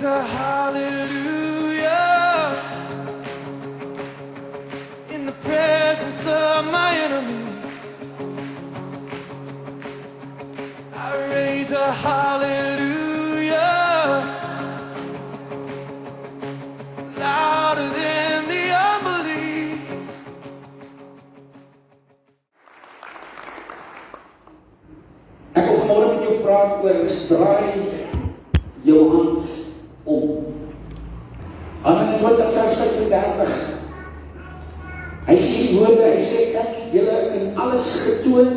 a hallelujah in the presence of my enemies. I raise a hallelujah louder than the unbelief. Ek wil vanmôre met jou praat oor draai jou hand om. Handelinge 20 vers 35. Hy sê die woorde, hy sê ek het julle in alles getoon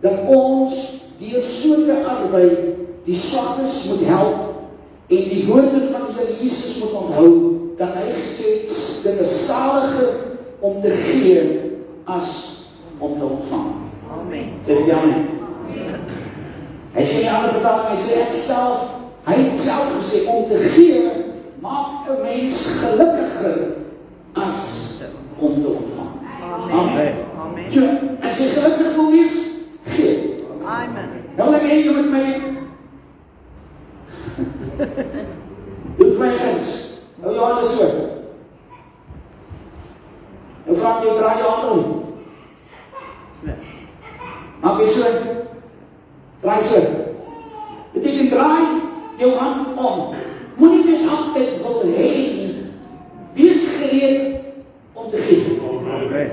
dat ons deur so te arbei die swakkes moet help en die woorde van die Here Jesus moet onthou dat hy gesê het dit is saliger om te gee as om te ontvang. Amen. Sê dit amen. Hy sê in 'n ander vertaling, hy sê hy het self gesê om te gee maak 'n mens gelukkiger as om te ontvang. Amen. Amen. So, as jy gelukkig wil wees, gee. Amen. Nou wil ek hê jy met my doe vir my guns. Nou jou hande so. Nou vraag jy, draai jou hand om. Maak jy so. Draai so. Beteken draai jou hand om. Moenie net altyd wil hê nie. Wees gereed om te gee.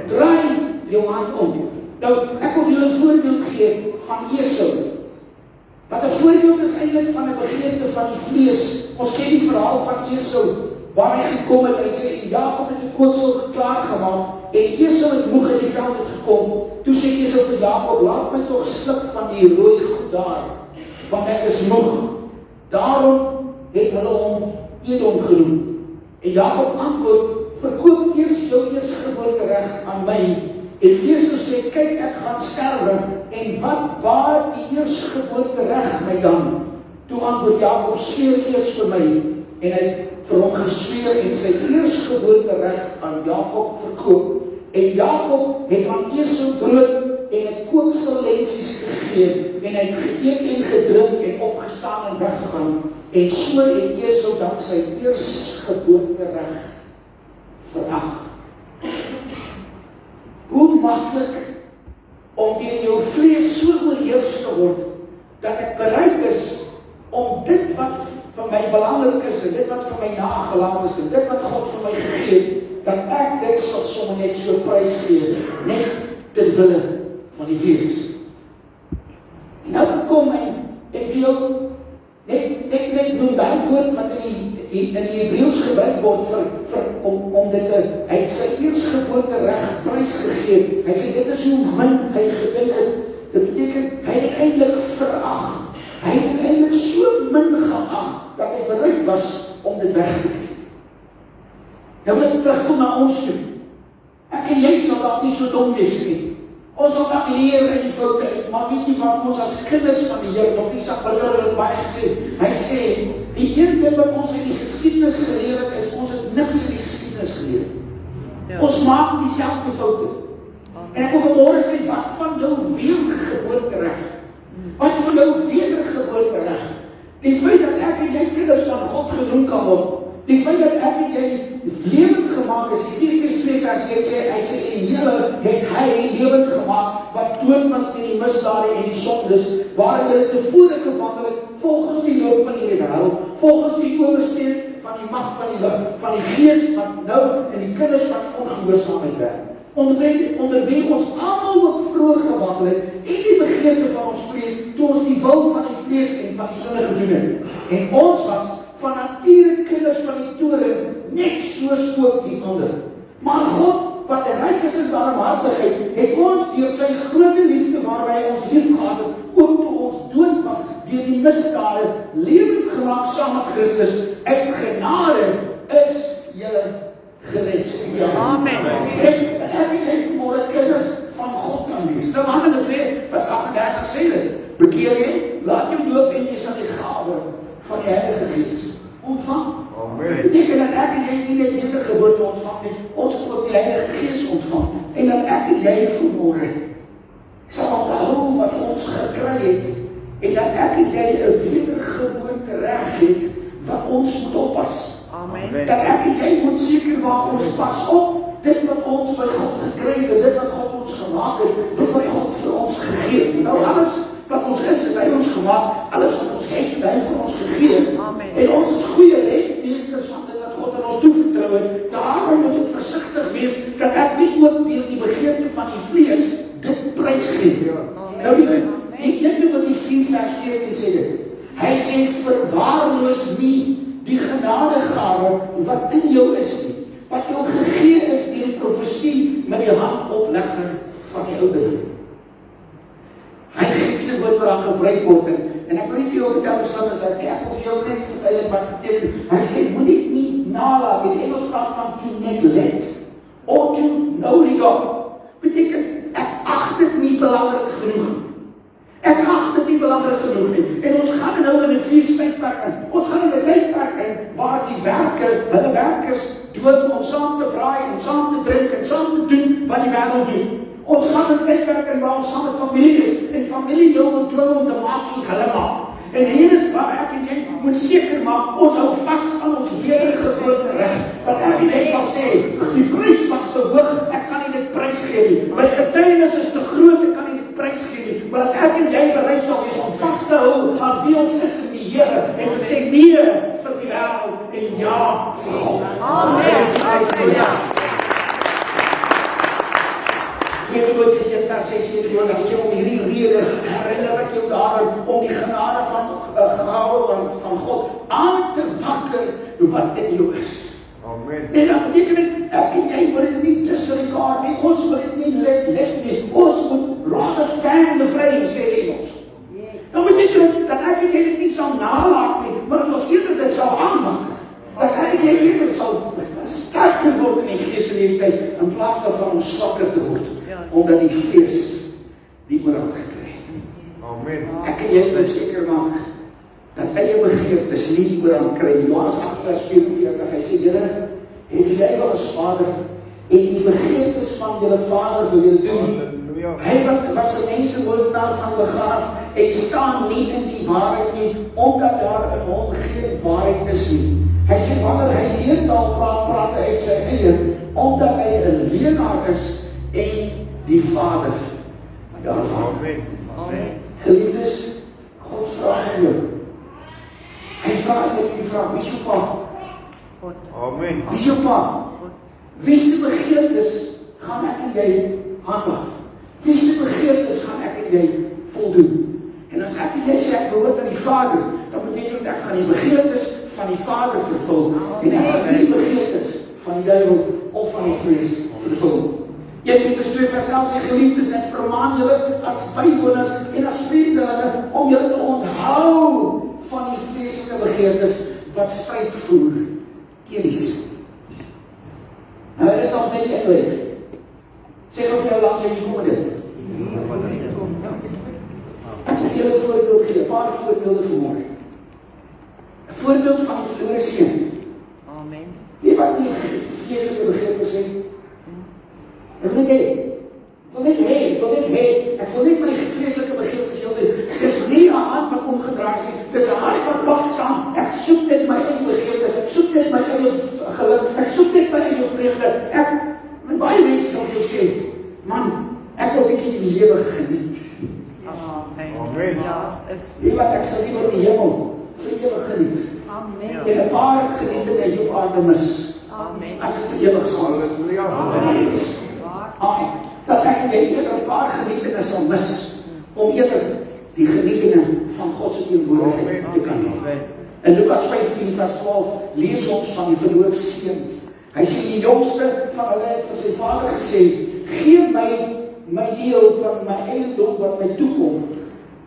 Draai jou hand om. Nou, ek wil julle 'n voorbeeld gee van Esau. Wat 'n voorbeeld is eintlik van 'n begeerte van die vlees. Ons ken die verhaal van Esau, waar hy gekom het, hy sê, Jakob het die kooksel klaar gemaak, en Esau het moeg in die veld het gekom. Toe sê Esau vir Jakob, laat my toch sluk van die rooi goed daar, want ek is moeg. Daarom het hulle hom Edom genoem. En Jakob antwoord, verkoop eers jou eerstgeboortereg aan my. En Esau sê, kyk, ek gaan sterwe, en wat baar die eerstgeboortereg my dan? Toe antwoord Jakob, sweer eers vir my, en hy vir hom gesweer en sy eerstgeboortereg aan Jakob verkoop. En Jakob het aan Esau brood en 'n kooksel lensies gegee, en hy het geëet en gedrink en opgestaan en weggegaan. En so het Esau dan sy eerstgeboortereg verag. Hoe maklik om deur jou vlees so oorheers te word, dat ek bereid is om dit wat vir my belangrik is, en dit wat vir my nagelaat is, en dit wat God vir my gegee het, dat ek dit sal sommer net so prys gee, net ter wille van die vlees. En nou kom en wil net noem die woord wat in die Hebreëus gebruik word om dit hy het sy eerstgeboortereg prys gegee. Hy sê dit is hoe min hy gedink het. Dit beteken hy het eintlik verag. Hy het eintlik so min geag dat hy bereid was om dit weg te gee. Nou wil ek terugkom na ons toe. Ek en jy sal dalk nie so dom wees nie. Ons sal dalk leer in die foute uit, maar weet jy wat, ons as kinders van die Here, nog Isak Bidder het baie gesê, hy sê, die een ding wat ons in die geskiedenis geleer het, is ons het niks in die geskiedenis geleer. Ja. Ons maak dieselfde foute. En ek wil vanmôre sê, wat van jou wedergeboortereg? Wat van jou wedergeboortereg? Die feit dat ek en jy kinders van God genoem kan word, die feit dat ek en jy lewend gemaak is, Efesiërs 2 vers 1 sê, hy sê, en julle het hy lewend gemaak, wat dood was in die misdade en die sondes, waarin julle tevore gewandel het, volgens die loop van die wêreld, volgens die owerste van die mag van die lig, van die gees wat nou in die kinders van die ongehoorsaamheid werk. Onder wie ons almal ook vroeër gewandel het, en die begeerte van ons vlees, toe ons die wil van die vlees en van die sinne gedoen het. En ons was van nature kinders van die toren, net soos ook die ander. Maar God, wat ryk is in barmhartigheid, het ons deur sy grote liefde waarby hy ons lief gehad het, ook toe ons dood was, deur die misdade, lewend gemaak saam met Christus, uit genade is julle gered. Ja. Amen. Ek het vanmôre kinders van God kan wees. Nou Handelinge 2 vers 38 sê dit, bekeer jy, laat jou doop en jy sal die gawe van die Heilige Gees ontvang. Amen. Beteken dat ek en jy nie net wedergeboorte ontvang nie, ons het ook die Heilige Gees ontvang. En dat ek en jy vanmôre sal onthou wat ons gekry het, en dat ek en jy 'n wedergeboorte reg het, wat ons moet oppas. Amen. Dat ek en jy moet seker maak, ons pas op, dit wat ons by God gekry het, dit wat God ons gemaak het, dit wat God vir ons gegee het. Nou alles wat ons is, het hy ons gemaak, alles wat ons het, het hy vir ons gegee. Amen. En ons is goeie rentmeesters van dit wat God aan ons toevertrou het. Daarom moet ek versigtig wees, dat ek nie ook deur die begeerte van die vlees dit prys gee. Nou die ene wat die 4 vers 14 sê dit. Hy sê, verwaarloos nie die genadegawe wat in jou is nie, wat jou gegee is deur die profesie met die handoplegging van die ouderdom. Hy Griekse woord wat daar gebruik word, en ek wil nie vir jou vertel sal as ek of jou net vertel wat beteken. Hy sê, moet dit nie nalaat, die Engels praat van to neglect, or to neglect. Beteken, ek ag dit nie belangrik genoeg. Ek ag dit nie belangrik genoeg nie. En ons gaan nou in 'n feestydperk in. Ons gaan in 'n tydperk in waar die hulle werkers dwing om saam te braai en saam te drink en saam te doen wat die wêreld doen. Ons gaan in 'n tydperk in waar ons saam met familie is en familie jou wil dwing om te maak soos hulle maak. En hier is waar ek en jy moet seker maak, ons hou vas aan ons wedergebore reg. Want ek en jy sal sê, die prys was te hoog, ek kan nie dit prys gee nie. My getuienis is te groot, ek kan nie dit prys gee nie. Maar dat ek en jy bereid sal wees om vas te hou aan wie ons is in die Here en te sê nee vir die wêreld en ja vir God. Amen. Tweede Timoteus 1 vers 26 sê om hierdie rede herinner ek jou daaraan om die genade gawe van God aan te wakker wat in jou is. Amen. En dat beteken dit, ek en jy moet dit nie disregard nie, ons moet dit nie let nie, ons moet rather fan the flame, sê Engels. Dan beteken dit, dat ek en jy dit nie sal nalaat nie, maar dat ons eerder dit sal aanwakker. Dat ek en jy eerder sal sterker word in die gees in hierdie tyd, in plaas daarvan om swakker te word, omdat die vlees die oorhand gekry het. Amen. Ek en jy moet seker maak, dat eie begeertes nie die oorhand kry. Johannes 8 vers 44, hy sê, julle het die duiwel as vader, en die begeertes van julle vader wil julle doen. Hy was 'n mensemoordenaar van begaaf, en staan nie in die waarheid nie, omdat daar in hom geen waarheid is nie. Hy sê, wanneer hy leertaal praat hy uit sy eie, omdat hy 'n leenaar is, en die vader daarvan. Geliefdes, God vraag jou. Hy vraag net die vraag, wie is jou pa? Amen. Wie is jou pa? Wie se begeertes gaan ek en jy handhaaf? Wie se begeertes gaan ek en jy voldoen? En as ek en jy sê ek behoort aan die Vader, dan beteken dit ek gaan die begeertes van die Vader vervul en ek gaan nie die begeertes van die duiwel of van die vlees vervul. 1 Petrus 2 vers 11 sê, geliefdes, ek vermaan julle as bywoners en as vriende om julle te onthou van die vleeslike begeertes wat stryd voer teen die siel. Nou, dit is nog net die inleiding. Sê of jou langs jy kom dit. Ek wil julle 'n voorbeeld gee, 'n paar voorbeelde vanmôre. 'n Voorbeeld van die verlore seun. Amen. Wie wat nie vleeslike begeertes het. Ek wil net hê, ek wil net my vleeslike begeertes jou doen. Dis nie 'n hand wat omgedraai is nie, dis 'n hand wat pak staan. Ek soek net my eie begeertes, ek soek net my eie geluk, ek soek net my eie vreugde. Met baie mense sal jou sê, man, ek wil bietjie die lewe geniet. Amen. Ja, weet wat, ek sal liewer die hemel vir ewig geniet. Amen. En 'n paar geniete hier op aarde mis. Amen. As dit vir ewig sal. Amen. Dat ek en jy eerder 'n paar genietingen sal mis, om eerder die genietingen van God se teenwoordigheid te kan hê. In Lukas 15 vers 12 lees ons van die verlore seun. Hy sê die jongste van hulle het vir sy vader gesê, gee my deel van my eiendom wat my toekom.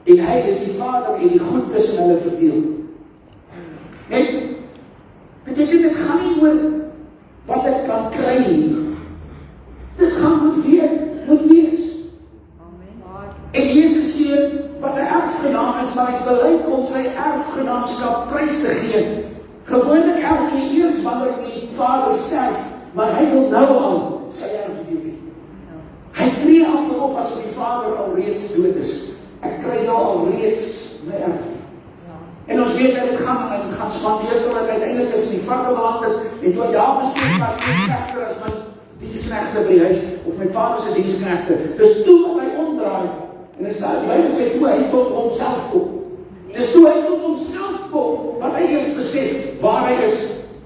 En hy is die vader en die goed tussen hulle verdeel. Net, beteken dit gaan nie oor wat ek kan kry nie. Dit gaan moet wees. En Jesus sê, wat 'n erfgenaam is, maar hy's bereid om sy erfgenaamskap prys te gee. Gewoonlik erf jy eers wanneer die vader sterf, maar hy wil nou al sy erfdeel hê. Hy tree amper op asof die vader al reeds dood is. Ek kry nou al reeds my erfdeel. En ons weet dat dit gaan gaan spandeer totdat uiteindelik is in die varke beland het, en toe hy daar besef dat ek slegter as my diensknegte by die huis, of my vader se diensknegte, dis toe wat hy omdraai, en is daar, die Bybel sê, toe hy tot homself kom. Dis toe hy tot homself kom, wat hy eers besef, waar hy is,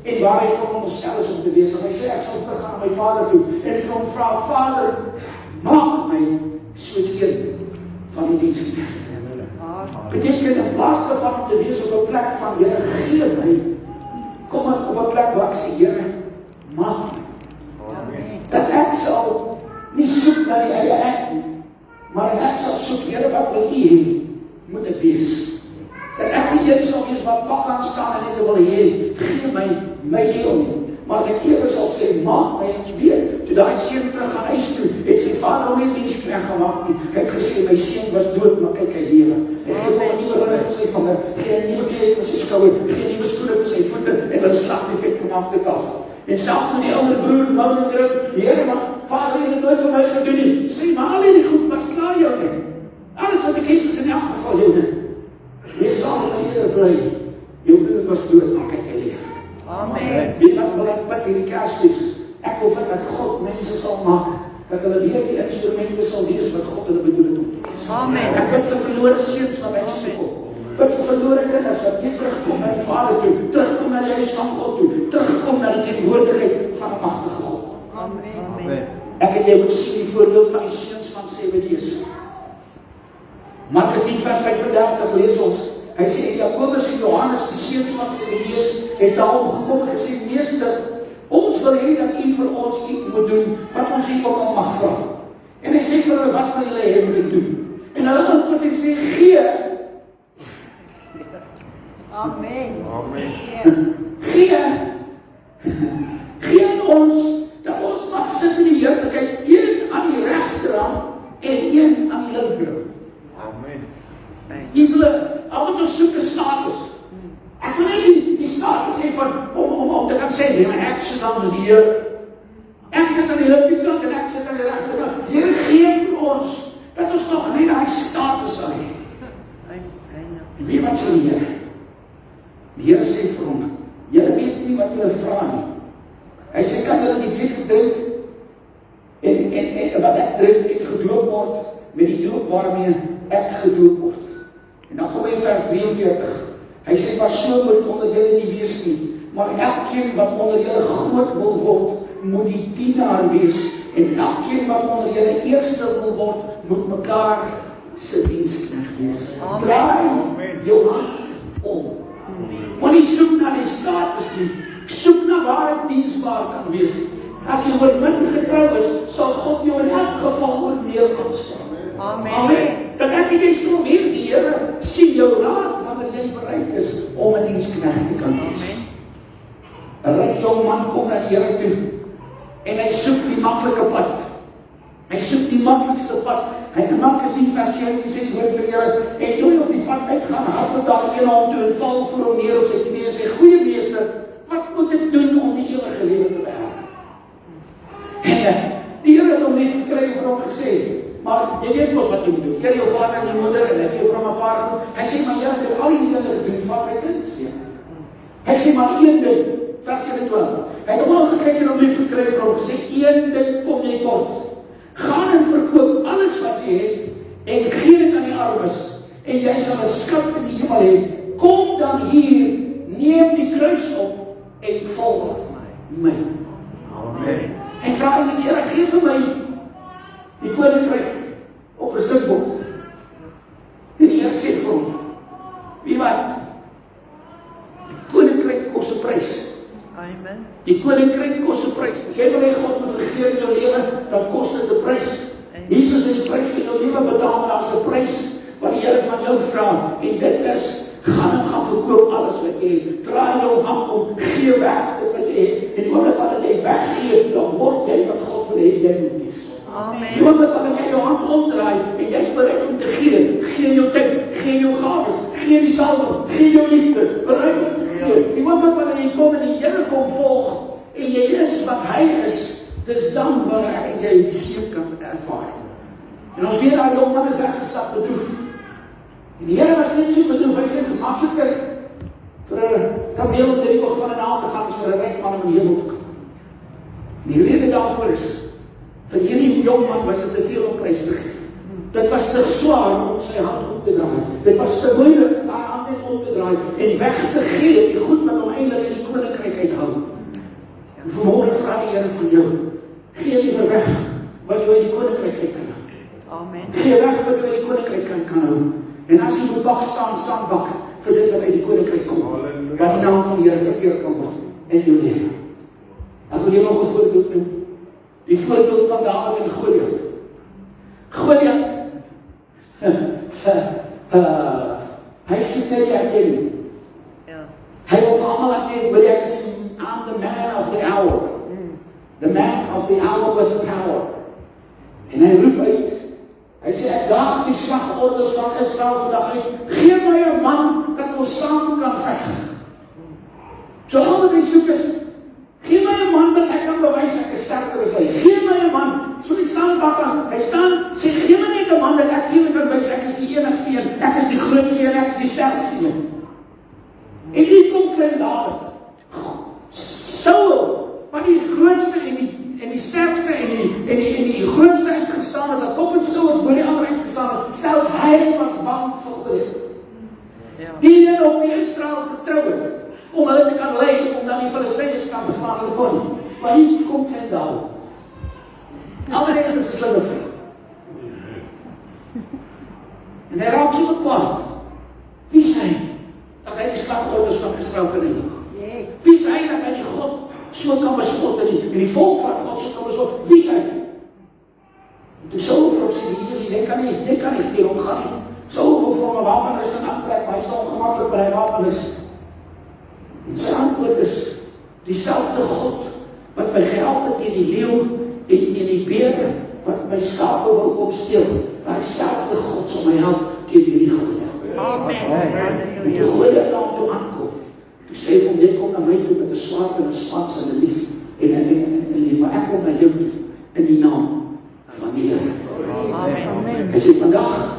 en waar hy veronderstel is om te wees. En hy sê, ek sal teruggaan na my vader toe, en vir hom vra, Vader, maak my soos een van die diensknegte. Beteken, in plaas daarvan om te wees op 'n plek van, Here, gee my, kom ek op 'n plek waar ek sê, Here, maak my. Dat ek sal nie soek na die eie ek nie, maar ek sal soek, Here, wat wil U hê, moet ek wees. Dat ek nie een sal wees wat pak aan staan en net wil hê, gee my deel nie. Maar ek eerder sal sê, maak my ons weet. Toe daai seun terug gaan huis toe, het sy vader hom nie diensknegt gemaak nie. Hy het gesê, my seun was dood, maar kyk, hy lewe. Hy gee hom 'n nuwe ring vir sy vinger, gee 'n nuwe kleed vir sy skouer, gee nuwe skoene vir sy voete, en hulle slag die vetgemaakte kalf. En selfs met die ouer broer, nou en druk, Here, maar vader het dit nooit vir my gedoen nie. Sê, maar al hierdie goed was klaar jou nie. Alles wat ek het is in elk geval jou nie. Wees saam met my Here bly. Jou broer was dood, maar kyk, hy lewe. Amen. Weet wat wil ek bid hierdie Kersfees? Ek wil bid dat God mense sal maak, dat hulle weer die instrumente sal wees wat God hulle bedoel het om te wees. Amen. Ek bid vir verlore seuns wat by ons kom. Bid vir verlore kinders wat weer terugkom na die Vader toe, terugkom na die huis van God toe, terugkom na die teenwoordigheid van 'n magtige God. Amen. Ek het jy moet sien die voorbeeld van die seuns van Zebedeus. Markus 10:35 lees ons. Hy sê, Jakobus en Johannes, die seuns van Zebedeus, het daarom gekom en gesê, Meester, ons wil hê dat U vir ons iets moet doen, wat ons U ook al mag vra. En hy sê vir hulle, wat wil julle hê moet ek doen? En hulle antwoord en sê, gee. Amen. Gee aan ons, dat ons mag sit in die heerlikheid, een aan die regterhand en een aan die linkerhand. Hier is hulle, al wat ons soek is status. Ek wil nie die status hê van, om te kan sê, nee, maar ek sit dan is die Heer. Ek sit aan die linkerkant en ek sit aan die regterkant. Here, gee vir ons, dat ons nog nie daai status sal hê. En weet wat sê die Here? Die Here sê vir hom, julle weet nie wat julle vra nie. Hy sê, kan julle die beker drink, en wat ek drink en gedoop word, met die doop waarmee ek gedoop word. En dan kom hy in vers 43. Hy sê, maar so moet onder julle nie wees nie, maar elkeen wat onder julle groot wil word, moet die dienaar wees, en elkeen wat onder julle eerste wil word, moet mekaar se diensknegt wees. Draai jou hand om. Want nie soek na die status nie, soek na waar ek diensbaar kan wees. As jy oor min getrou is, sal God jou in elk geval oor meer aanstaan. Amen. Dat ek en jy sal weer die Here sien jou raad wanneer jy bereid is om 'n diensknegt te kan wees. 'n ryk jong man kom na die Here toe en hy soek die maklike pad. Hy soek die maklikste pad. Hy maak is nie vers 1 sê die woord vir die Here en toe hy op die pad uitgaan, hardloop daar een hom toe en val voor hom neer op sy knieë en sê, goeie meester, wat moet ek doen om die ewige lewe te behaal? En die Here het hom nie gekry en vir hom gesê, maar jy weet mos wat jy moet doen. Eer jou vader en jou moeder en ek jou vir hom 'n paar goed. Hy sê, maar Here, ek het al die dinge gedoen van my kindsbeen. Hy sê, maar een ding, vers 21. Hy het hom al gekyk en hom nie gekry vir hom gesê, een ding kom jy kort. Gaan en verkoop alles wat jy het en gee dit aan die armes en jy sal 'n skat in die hemel hê. Kom dan hier, neem die kruis op en volg my. Amen. Hy vra in die Here, gee vir my die koninkryk op 'n stuk bord. En die Here sê vir hom, wie wat? Die koninkryk kos 'n prys. Amen. Die koninkryk kos 'n prys. As jy wil hê God moet regeer in jou lewe, dan kos dit 'n prys. Jesus het die prys vir jou lewe betaal, maar daar's 'n prys wat die Here van jou vra. En dit is, gaan verkoop alles wat jy het. Draai jou hand om, gee weg dit wat jy het. En die oomblik wat jy weggee, dan word jy wat God wil hê jy moet wees. Amen. Die oomblik wat jy jou hand omdraai en jy is bereid om te gee jou tyd, gee jou gawes, gee die salwing, gee jou liefde, bereid om te gee. Die oomblik wat jy kom en die Here kom volg en jy is wat hy is, dis dan wanneer ek en jy die seën kan ervaar. En ons weer daai jong man het weggestap bedroef. En die Here was net so bedroef, hy sê, dit is makliker vir 'n kameel om die oog van 'n naald te gaan, is vir 'n ryk man om in die hemel te kom. Die rede daarvoor is, vir hierdie jong man was dit te veel om prys te gee. Dit was te swaar om sy hand op te draai. Dit was te moeilik om haar hand op te draai en weg te gee, die goed wat hom eintlik in die koninkryk uithou. En vanmôre vra die Here van jou, gee liewer weg wat jou in die koninkryk uit kan hou. Amen. Gee weg wat jou in die koninkryk kan hou. En as jy moet bak staan bak vir dit wat uit die koninkryk kom. Dat die naam van die Here vereer kan word in jou lewe. Ek wil jou nog 'n voorbeeld noem. Die voorbeeld van Dawid en Goliat. Goliat, hy soek net die erkenning. Ja. Hy wil vir almal erken, wil ek sê, I'm the man of the hour. The man of the hour with power. En hy roep uit, hy sê, ek daag die slagorders van Israel vandag uit, gee my 'n man dat ons saam kan veg. So al wat hy soek is, gee my 'n man dat ek kan bewys ek is sterker as hy. Gee my 'n man. So hy staan bak aan. Hy staan, sê gee my net 'n man dat ek vir julle kan wys ek is die enigste een, ek is die grootste een, ek is die sterkste een. En hier kom klein Dawid. Saul, van die grootste en die sterkste en die grootste uitgestaan het, dat kop en skouers bo die ander uitgestaan het. Selfs hy was bang vir Goliat. Die een op wie Israel vertrou het, om hulle te kan lei, om dan die Filistyne te kan verslaan, hulle kon nie. Maar hier kom klein Dawid. Alweer is 'n slimme vrou. En hy raak so bekwam. Wie is hy? Dat hy die slagorders van Israel kan neem. Yes. Wie is hy dat hy die God so kan bespot en die volk van God so kan bespot? Wie is hy? En toe Saul vrou sê, jy kan nie teen hom gaan nie. Saul wil vir hom 'n wapenrusting aantrek, maar hy staan gemaklik by hy wapenrusting. En sy antwoord is, dieselfde God wat my gehelp het teen die leeu en teen die beer wat my skape wil opsteel, daai selfde God sal my help teen hierdie Goliat. En toe Goliat na hom toe aankom, toe sê hy vir hom, jy kom na my toe met 'n swaard en 'n spats en 'n lief en lief, maar ek kom na jou toe in die naam van die Here. Amen. Hy sê, vandag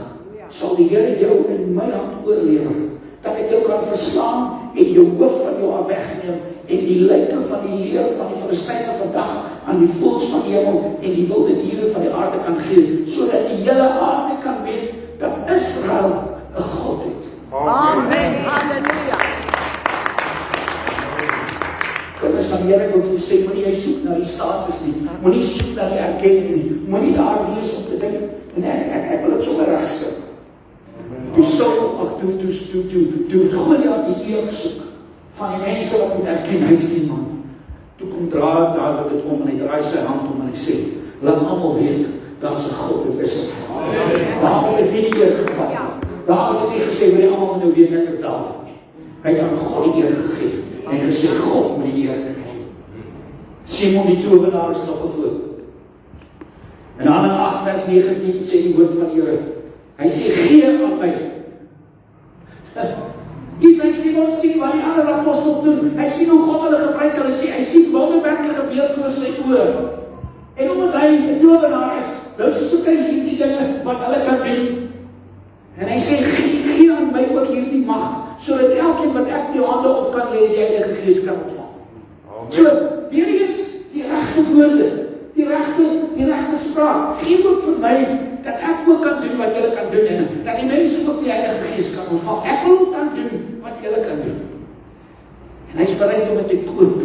sal die Here jou in my hand oorlewer, dat ek jou kan verslaan en jou hoof van jou af wegneem en die lyke van die leer van die Filistyne vandag aan die voëls van die hemel en die wilde diere van die aarde kan gee, sodat die hele aarde kan weet dat Israel 'n God het. Amen. Halleluja. Kinders van die Here, ek wil vir julle sê, moenie jy soek na die status nie, moenie soek na die erkenning nie, moenie daar wees om te dink, en ek wil dit sommer regstel. Toe Goliat die eer soek van die mense wat moet erken, hy is die man. Toe kom Dawid dit om en hy draai sy hand om en hy sê, laat almal weet, daar is 'n God in Israel. Dawid het nie die eer gevat. Dawid het nie gesê, wil jy almal nou weet, ek is Dawid nie. Hy het aan God die eer gegee en gesê, God moet die eer kry. Simon die towenaar is nog 'n voorbeeld. In Handelinge 8 vers 19 sê die woord van die Here, hy sê, gee aan my. Hier sê Simon sien wat die ander apostels doen. Hy sien hoe God hulle gebruik, hy sien wonderwerke gebeur voor sy oë. En omdat hy 'n towenaar is, nou soek hy hierdie dinge wat hulle kan doen. En hy sê, gee aan my ook hierdie mag, sodat elkeen wat ek die hande op kan lê, die Heilige Gees kan ontvang. So, weer eens, die regte woorde, die regte spraak, gee ook vir my, dat ek ook kan doen wat julle kan doen, en dat die mense ook die Heilige Gees kan ontvang. Ek wil ook kan doen wat julle kan doen. En hy is bereid om dit te koop.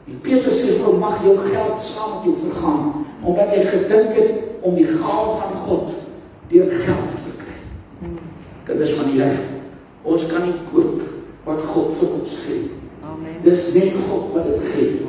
En Petrus sê vir hom, mag jou geld saam met jou vergaan, omdat hy gedink het om die gawe van God deur geld te verkry. Kinders van die Here, ons kan nie koop wat God vir ons gee. Dis net God wat dit gee.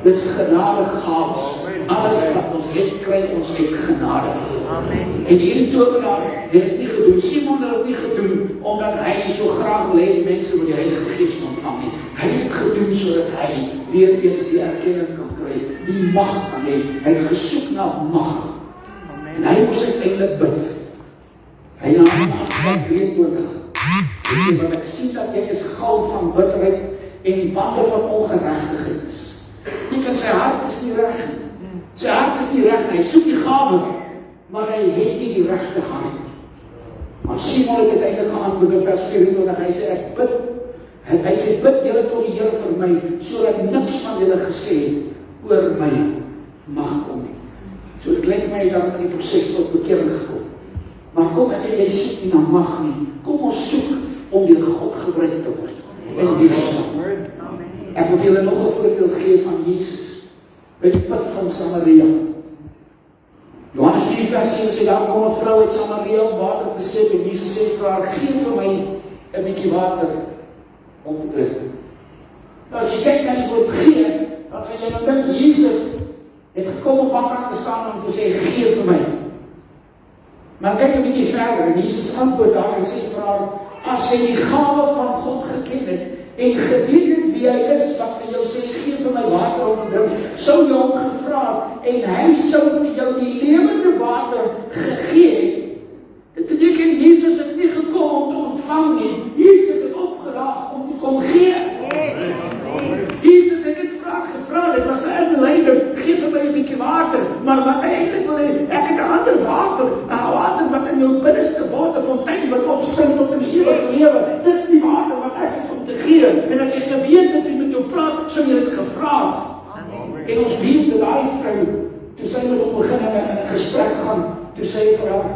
Dis genadegawes. Alles wat ons het, kry ons uit genade. Amen. En hierdie towenaar het dit nie gedoen. Simon het dit nie gedoen omdat hy so graag wil hê die mense moet die Heilige Gees ontvang nie. Hy het dit gedoen sodat hy weer eens die erkenning kan kry, die mag kan hê. Hy het gesoek na mag. En hy moes uiteindelik bid. Hy na 23. Want ek sien dat jy is gauw van bitterheid en bande van ongeregtigheid is. Teken sy hart is nie reg nie. Sy hart is nie reg nie. Hy soek die gawe, maar hy het nie die regte hart nie. Maar Simon het uiteindelik geantwoord in vers 24. Hy sê, ek bid En hy sê, bid julle tot die Here vir my, sodat niks van julle gesê het oor my mag kom nie. So dit lyk my dan in die proses tot bekering gekom. Maar kom ek en jy soek nie na mag nie. Kom ons soek om deur God gebruik te word. In Jesus naam. Ek wil julle nog 'n voorbeeld gee van Jesus by die put van Samaria. Johannes 4 vers 1 sê, daar kom 'n vrou uit Samaria om water te skep en Jesus sê vir haar, gee vir my 'n bietjie water om te drink. Nou as jy kyk na die woord gee, dan sê jy nou dink Jesus het gekom op haar kant te staan om te sê, gee vir my. Maar kyk 'n bietjie verder en Jesus antwoord daar en sê vir haar, as jy die gawe van God geken het en geweet het wie hy is wat vir jou sê, gee vir my water om te drink, sou jy hom gevra en hy sou vir jou die lewende water gegee het. Dit beteken Jesus het nie gekom om te ontvang nie. Jesus het opgedaag om te kom gee. Jesus het dit gevra, dit was 'n inleiding, gee vir my 'n bietjie water, maar wat hy eintlik wil hê, ek het 'n ander water, 'n water wat in jou binneste word, 'n fontein wat opspring tot in die ewige lewe. Dis die water wat ek het om te gee. En as jy geweet het wie met jou praat, sou jy dit gevra het. En ons weet dat daai vrou, toe sy met hom begin in 'n gesprek gaan, toe sê hy vir haar,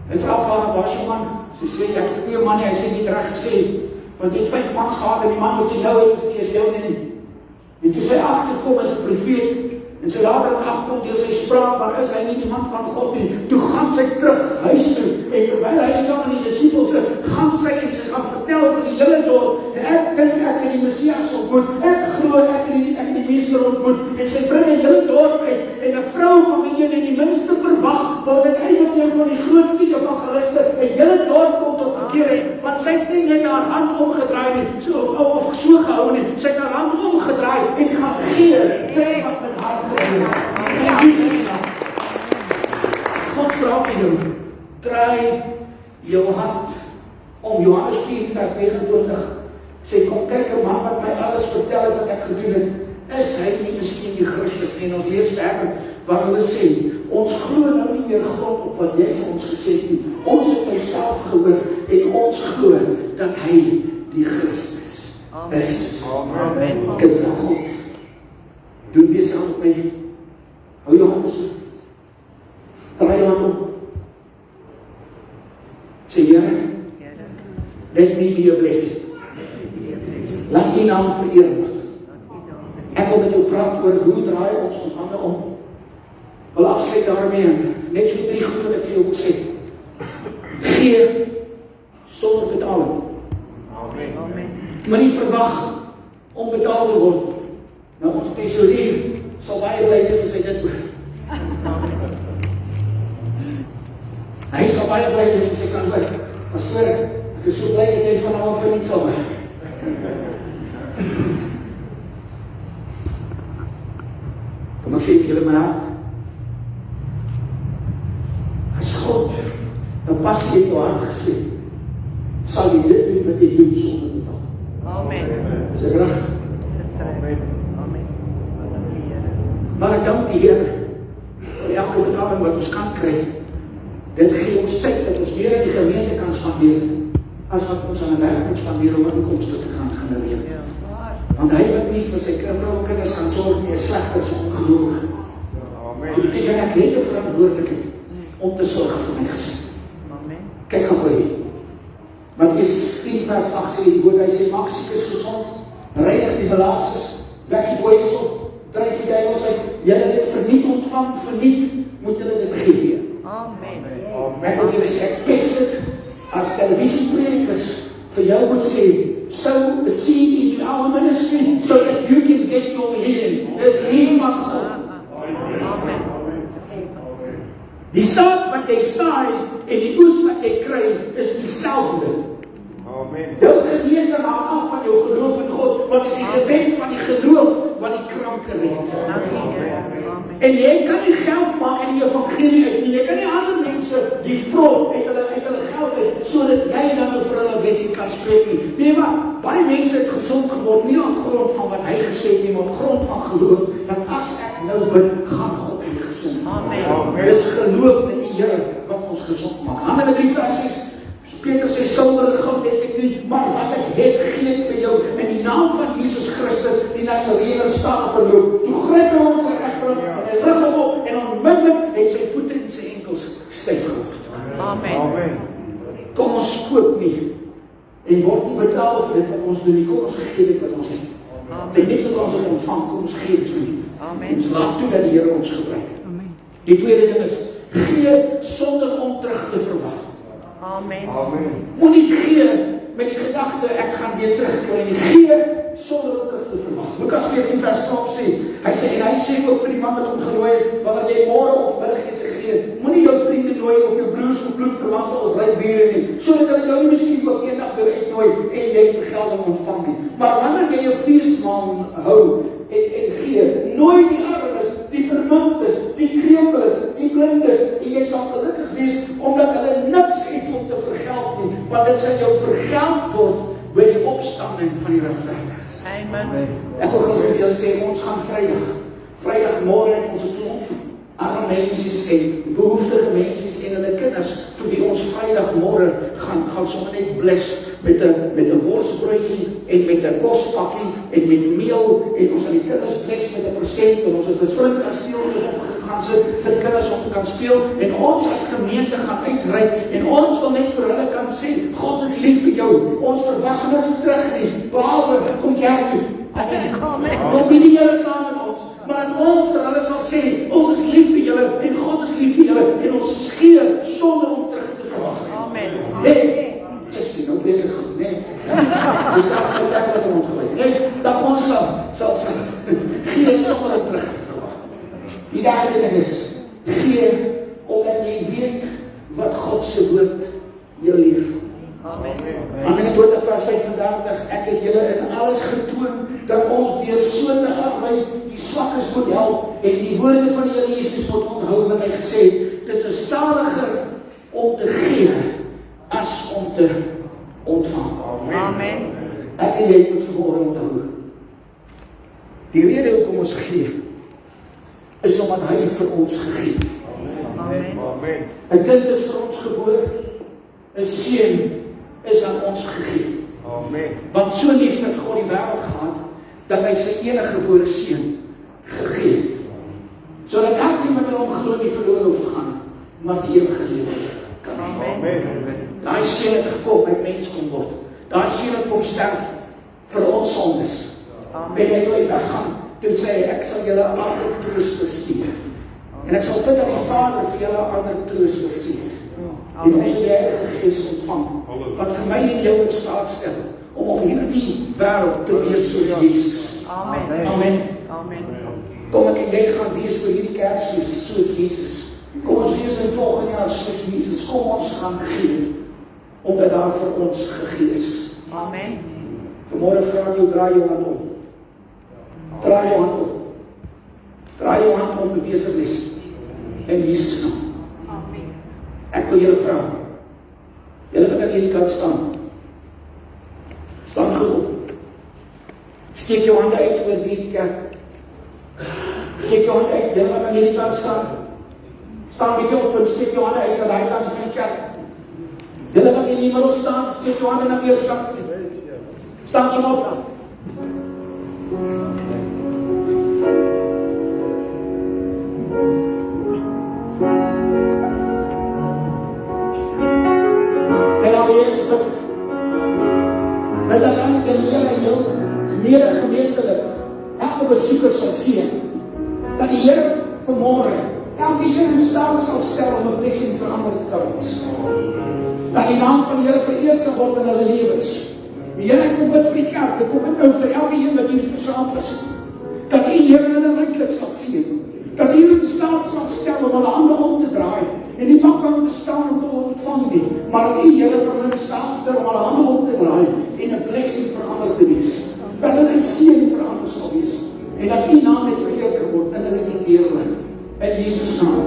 hy vra vir haar, waar is jou man? Sy sê, ek het nie 'n man nie, hy sê nie reg gesê, want jy het 5 mans gehad en die man wat jy nou het, is nie eens jou nie. En toe sy agterkom as 'n profeet, en sy later agterkom deur sy spraak, maar is hy nie die man van God nie. Toe gaan sy terug huis toe, en terwyl hy saam met die disippels is, gaan sy en sy gaan vertel vir die hele dorp, ek dink ek het die Messias ontmoet, ek glo ek het die Meester ontmoet, en sy bring 'n hele dorp uit, en 'n vrou van wie jy die minste verwag, word uiteindelik een van die grootste evangeliste, 'n hele dorp kom tot bekering, want sy het nie net haar hand omgedraai nie, of so gehou nie, sy het haar hand omgedraai en gaan gee, dit wat met haar gebeur. In Jesus naam. God vra vir jou, draai jou hand om. Johannes 4 vers 29 sê, kom kyk 'n man wat my alles vertel het wat ek gedoen het, is hy nie miskien die Christus nie? En ons lees verder waar hulle sê, ons glo nou nie meer grond op wat jy vir ons gesê het nie. Ons het myself gehoor en ons glo dat hy die Christus is. Amen. Kind van God, doen weer saam met my. Hou jou hand so. Draai jou hand om. Sê, Here, let me be a blessing. Laat die naam vereer word. Ek wil met jou praat oor hoe draai ons hande om. Wil afsluit daarmee, net so 3 goed wat ek vir jou wil sê. Gee sonder betaling. Amen. Moenie verwag om betaal te word. Nou ons tesourier sal baie bly wees as hy dit hoor. Hy sal baie bly wees as hy kan bly. Pastoor, ek is so bly dat jy van nou af vriend sal wees. Kom ek sê vir julle my hart. As God nou pas in jou hart gesê, sal jy dit doen wat jy doen sonder betaal. Amen. Is ek reg? Amen. Amen. Maar ek dank die Here vir elke betaling wat ons kan kry. Dit gee ons tyd dat ons meer in die gemeente kan spandeer, as wat ons aan 'n werk moet spandeer om inkomste te kan genereer. Want hy wat nie vir sy vrou en kinders kan sorg nie, is slegter as ongelowig. So beteken ek het 'n verantwoordelikheid om te sorg vir my gesin. Kyk gou hier. Mattheus 10 vers 8 sê die woord, hy sê, maak siekes gesond, reinig die melaatses, wek die dooies op, dryf die duiwels uit, julle dit verniet ontvang, verniet, moet julle dit gee. Amen. Ek wil julle sê, ek pes dit as televisiepredikers vir jou moet sê, sow a seed into our ministry so that you can get your healing. Dis lief van God. Amen. Die saad wat jy saai en die oes wat jy kry is dieselfde. Amen. Jou genesing hang af van jou geloof in God, want is die gebed van die geloof wat die kranke red. En jy kan nie geld maak in die evangelie uit nie. Jy kan nie ander mense die vrot uit hulle geld uit, sodat jy dan vir hulle blessing kan spreek nie. Nee, maar baie mense het gesond geword, nie op grond van wat hy gesê het nie, maar op grond van geloof, dat as ek nou bid, gaan God my gesond maak. Amen. Dis geloof in die Here wat ons gesond maak. Handelinge 3 vers 6, Peter sê, silwer en goud het ek nie, maar wat ek het, gee ek vir jou. In die naam van Jesus Christus, die Nasareër staan op 'n loop. Toe gryp hy hom sy regterhand en hy rig hom op en onmiddellik het sy voete en sy enkels styf geword. Amen. Kom ons koop nie en word nie betaal vir dit wat ons doen nie. Kom ons gee dit wat ons het. En net wat ons het ontvang, kom ons gee dit vir nie. Amen. Ons laat toe dat die Here ons gebruik. Die tweede ding is, gee sonder om terug te verwag. Amen. Moenie gee met die gedagte, ek gaan weer terugkry nie. Gee sonder om terug te verwag. Lukas 14 vers 12 sê, en hy sê ook vir die man wat hom genooi het, wanneer jy môre of middagete gee, moenie jou vriende nooi of jou broers of bloedverwante of rykbure nie, sodat hulle jou nie miskien ook eendag weer uitnooi en jy vergelding ontvang nie. Maar wanneer jy jou feesmaal hou en gee, nooi die armes, die vermindes, die kreupels, die blindes, en jy sal gelukkig wees, omdat hulle niks het om te vergeld nie, want dit sal jou vergeld word by die opstanding van die regverdiges. Amen. Ek wil gou vir julle sê, ons gaan Vrydagmôre het ons 'n klomp arme mensies en behoeftige mensies en hulle kinders, vir wie ons Vrydagmôre gaan sommer net bless met 'n worsbroodjie en met 'n kospakkie en met meel, en ons gaan die kinders bless met 'n persent, en ons het 'n springkasteel gaan sit vir die kinders om te kan speel, en ons as gemeente gaan uitreik, en ons wil net vir hulle kan sê, God is lief vir jou, ons verwag niks terug nie, behalwe, kom kerk toe. Kom nie julle saam met ons, maar dat ons vir hulle sal sê, ons is lief vir julle, en God is lief vir julle, en ons gee sonder om terug te verwag. Amen. Nee, is nie, nou ben ek goed, nee. Dus dat moet ek met hom ontgelijk. Nee, dat ons sal gee sonder om terug te verwag. Die derde ding is, gee omdat jy weet wat God se woord jou leer. Amen. 20 vers 35, ek het julle in alles getoon, dat ons deur so te arbeid die swakkes moet help, en die woorde van die Here Jesus moet onthou, wat hy gesê het, dit is saliger om te gee, as om te ontvang. Amen. Ek en jy moet vanmôre onthou, die rede hoekom ons gee, is omdat hy vir ons gegee het. Amen. 'n kind is vir ons gebore, 'n seun is aan ons gegee. Want so lief het God die wêreld gehad, dat hy sy enige gebore seun gegee het, sodat elkeen wat in hom glo nie verlore hoef te gaan, maar die ewige lewe kan hê. Daai seun het gekom, hy mens kom word. Daai seun het kom sterf vir ons sondes. En hy toe weggaan, toe sê hy, ek sal julle 'n ander trooster stuur. En ek sal bid dat die Vader vir julle 'n ander trooster stuur. En ons het die Heilige Gees ontvang, wat vir my en jou in staat stel, om op hierdie wêreld te wees soos Jesus. Amen. Kom ek en jy gaan wees vir hierdie Kersfees soos Jesus. Kom ons wees in volgende jaar soos Jesus. Kom ons gaan gee, omdat daar vir ons gegee is. Amen. Vanmôre vra ek jou, draai jou hand om. Draai jou hand om. Draai jou hand om, bewees asseblief. In Jesus naam. Ek wil julle vra, julle wat aan hierdie kant staan, staan goed op. Steek jou hande uit oor hierdie kerk. Steek jou hande uit, julle wat aan hierdie kant staan. Staan bietjie op en steek jou hande uit aan daai kant van die kerk. Julle wat in die middel staan, steek jou hande na die eerste kant. Staan sommer op dan. Dat dan die Here jou gemeentelijk elke besoeker sal sien, dat die Here vanmôre elke een in staat sal stel om 'n blessing vir ander te kan wees. Dat die naam van die Here vereer sal word in hulle lewens. Die Here kom bid vir die kerk, kom bid nou vir elke een wat hier versamel is. Dat die Here hulle ryklik sal sien. Dat die Here in staat sal stel om hulle hande om te draai en nie maklik te staan om te ontvang nie, maar dat die Here vir hulle in staat stel om hulle hande om te draai en 'n blessing vir ander te wees. Dat hulle 'n seën vir ander sal wees. En dat U naam net verheerlik word in hulle eer. In Jesus naam.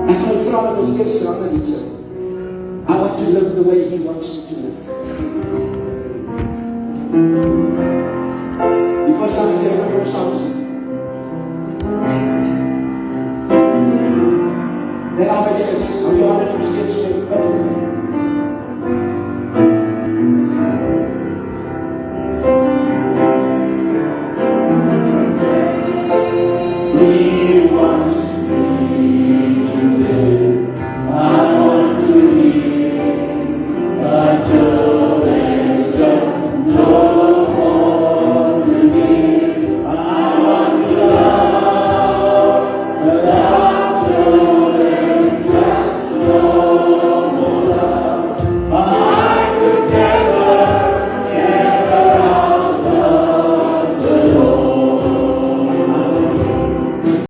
Ek wil vra dat ons eers hande net sit. I want to live the way He wants me to live. Die versameling van ons saam. En dan is, hou jou handen nog steeds so bid. We